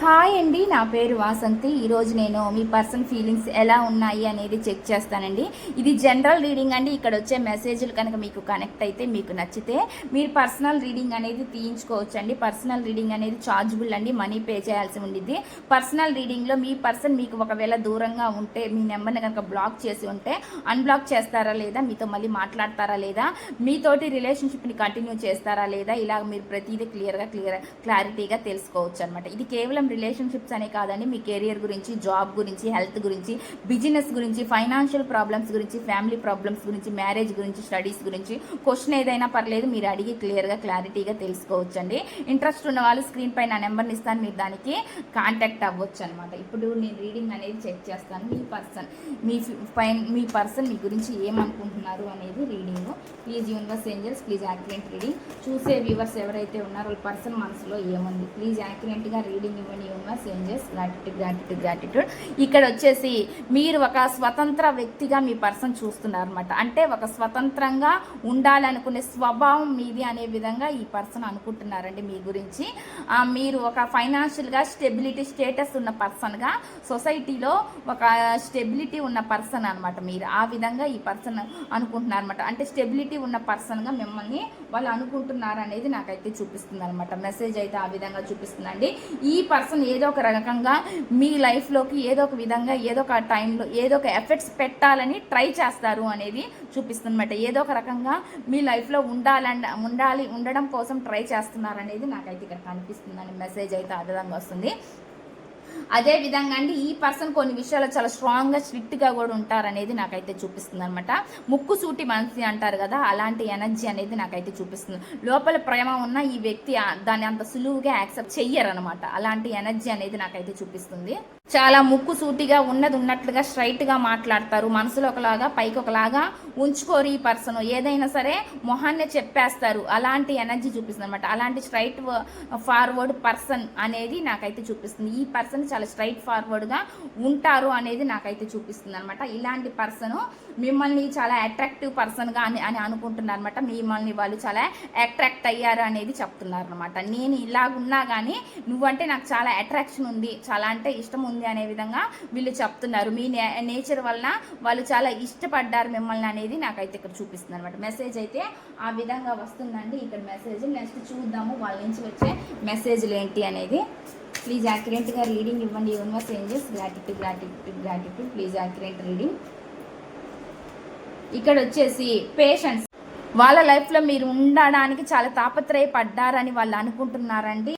Hi అండి, నా పేరు వాసంతి. ఈరోజు నేను మీ పర్సనల్ ఫీలింగ్స్ ఎలా ఉన్నాయి అనేది చెక్ చేస్తానండి. ఇది జనరల్ రీడింగ్ అండి. ఇక్కడ వచ్చే మెసేజ్లు కనుక మీకు కనెక్ట్ అయితే, మీకు నచ్చితే మీరు పర్సనల్ రీడింగ్ అనేది తీయించుకోవచ్చు అండి. పర్సనల్ రీడింగ్ అనేది చార్జబుల్ అండి, మనీ పే చేయాల్సి ఉండిద్ది. పర్సనల్ రీడింగ్లో మీ పర్సన్ మీకు ఒకవేళ దూరంగా ఉంటే, మీ నెంబర్ని కనుక బ్లాక్ చేసి ఉంటే అన్బ్లాక్ చేస్తారా లేదా, మీతో మళ్ళీ మాట్లాడతారా లేదా, మీతోటి రిలేషన్షిప్ని కంటిన్యూ చేస్తారా లేదా, ఇలా మీరు ప్రతిదీ క్లారిటీగా తెలుసుకోవచ్చు అనమాట. ఇది కేవలం రిలేషన్షిప్స్ అనే కాదండి, మీ కెరియర్ గురించి, జాబ్ గురించి, హెల్త్ గురించి, బిజినెస్ గురించి, ఫైనాన్షియల్ ప్రాబ్లమ్స్ గురించి, ఫ్యామిలీ ప్రాబ్లమ్స్ గురించి, మ్యారేజ్ గురించి, స్టడీస్ గురించి, క్వశ్చన్ ఏదైనా పర్లేదు, మీరు అడిగి క్లారిటీగా తెలుసుకోవచ్చు అండి. ఇంట్రెస్ట్ ఉన్న వాళ్ళు స్క్రీన్ పై నా నెంబర్ని ఇస్తాను, మీరు దానికి కాంటాక్ట్ అవ్వచ్చు అనమాట. ఇప్పుడు నేను రీడింగ్ అనేది చెక్ చేస్తాను. మీ పర్సన్ మీ గురించి ఏమనుకుంటున్నారు అనేది reading. Please universe angels, please accurate reading. చూసే వ్యూవర్స్ ఎవరైతే ఉన్నారో వాళ్ళ పర్సన్ మనసులో ఏముంది, ప్లీజ్ యాక్యురేట్గా రీడింగ్ ఇవ్వండి. Universe angels, gratitude. ఇక్కడ వచ్చేసి మీరు ఒక స్వతంత్ర వ్యక్తిగా మీ పర్సన్ చూస్తున్నారు అనమాట. అంటే ఒక స్వతంత్రంగా ఉండాలనుకునే స్వభావం మీది అనే విధంగా ఈ పర్సన్ అనుకుంటున్నారండి మీ గురించి. మీరు ఒక ఫైనాన్షియల్గా స్టేటస్ ఉన్న పర్సన్గా, సొసైటీలో ఒక స్టెబిలిటీ ఉన్న పర్సన్ అనమాట. మీరు ఆ విధంగా ఈ పర్సన్ అనుకుంటున్నారు అనమాట. అంటే స్టెబిలిటీ ఉన్న పర్సన్గా మిమ్మల్ని వాళ్ళు అనుకుంటున్నారు అనేది నాకైతే చూపిస్తుంది అనమాట. మెసేజ్ అయితే ఆ విధంగా చూపిస్తుందండి. ఈ పర్సన్ ఏదో ఒక రకంగా మీ లైఫ్లోకి ఏదో ఒక విధంగా, ఏదో ఒక టైంలో ఏదో ఒక ఎఫర్ట్స్ పెట్టాలని ట్రై చేస్తారు అనేది చూపిస్తుందన్నమాట. ఏదో ఒక రకంగా మీ లైఫ్లో ఉండడం కోసం ట్రై చేస్తున్నారు అనేది నాకైతే ఇక్కడ కనిపిస్తుందని మెసేజ్ అయితే ఆ విధంగా వస్తుంది. అదే విధంగా అండి, ఈ పర్సన్ కొన్ని విషయాలు చాలా స్ట్రాంగ్గా, స్ట్రిక్ట్గా కూడా ఉంటారనేది నాకైతే చూపిస్తుంది అనమాట. ముక్కు సూటి మనిషి అంటారు కదా, అలాంటి ఎనర్జీ అనేది నాకైతే చూపిస్తుంది. లోపల ప్రేమ ఉన్న ఈ వ్యక్తి దాన్ని అంత సులువుగా యాక్సెప్ట్ చెయ్యరనమాట. అలాంటి ఎనర్జీ అనేది నాకైతే చూపిస్తుంది. చాలా ముక్కు సూటిగా ఉన్నట్లుగా స్ట్రైట్గా మాట్లాడతారు. మనసులో ఒకలాగా, పైకి ఒకలాగా ఉంచుకోరు ఈ పర్సన్. ఏదైనా సరే మొహాన్నే చెప్పేస్తారు. అలాంటి ఎనర్జీ చూపిస్తుంది అనమాట. అలాంటి స్ట్రైట్ ఫార్వర్డ్ పర్సన్ అనేది నాకైతే చూపిస్తుంది. ఈ పర్సన్ చాలా స్ట్రైట్ ఫార్వర్డ్గా ఉంటారు అనేది నాకైతే చూపిస్తుంది అనమాట. ఇలాంటి పర్సన్ మిమ్మల్ని చాలా అట్రాక్టివ్ పర్సన్గా అని అనుకుంటున్నారు అనమాట. మిమ్మల్ని వాళ్ళు చాలా అట్రాక్ట్ అయ్యారు అనేది చెప్తున్నారు అనమాట. నేను ఇలాగున్నా కానీ నువ్వంటే నాకు చాలా అట్రాక్షన్ ఉంది, చాలా అంటే ఇష్టం ఉంది అనే విధంగా వీళ్ళు చెప్తున్నారు. మీ నేచర్ వలన వాళ్ళు చాలా ఇష్టపడ్డారు మిమ్మల్ని అనేది నాకైతే ఇక్కడ చూపిస్తుంది అనమాట. మెసేజ్ అయితే ఆ విధంగా వస్తుందండి ఇక్కడ మెసేజ్. నెక్స్ట్ చూద్దాము వాళ్ళ నుంచి వచ్చే మెసేజ్లు ఏంటి అనేది. ప్లీజ్ యాక్యురేట్గా రీడింగ్ ఇవ్వండి universe angels. Gratitude. Please accurate reading. ఇక్కడ వచ్చేసి పేషెన్స్. వాళ్ళ లైఫ్లో మీరు ఉండడానికి చాలా తాపత్రయపడ్డారని వాళ్ళు అనుకుంటున్నారండి.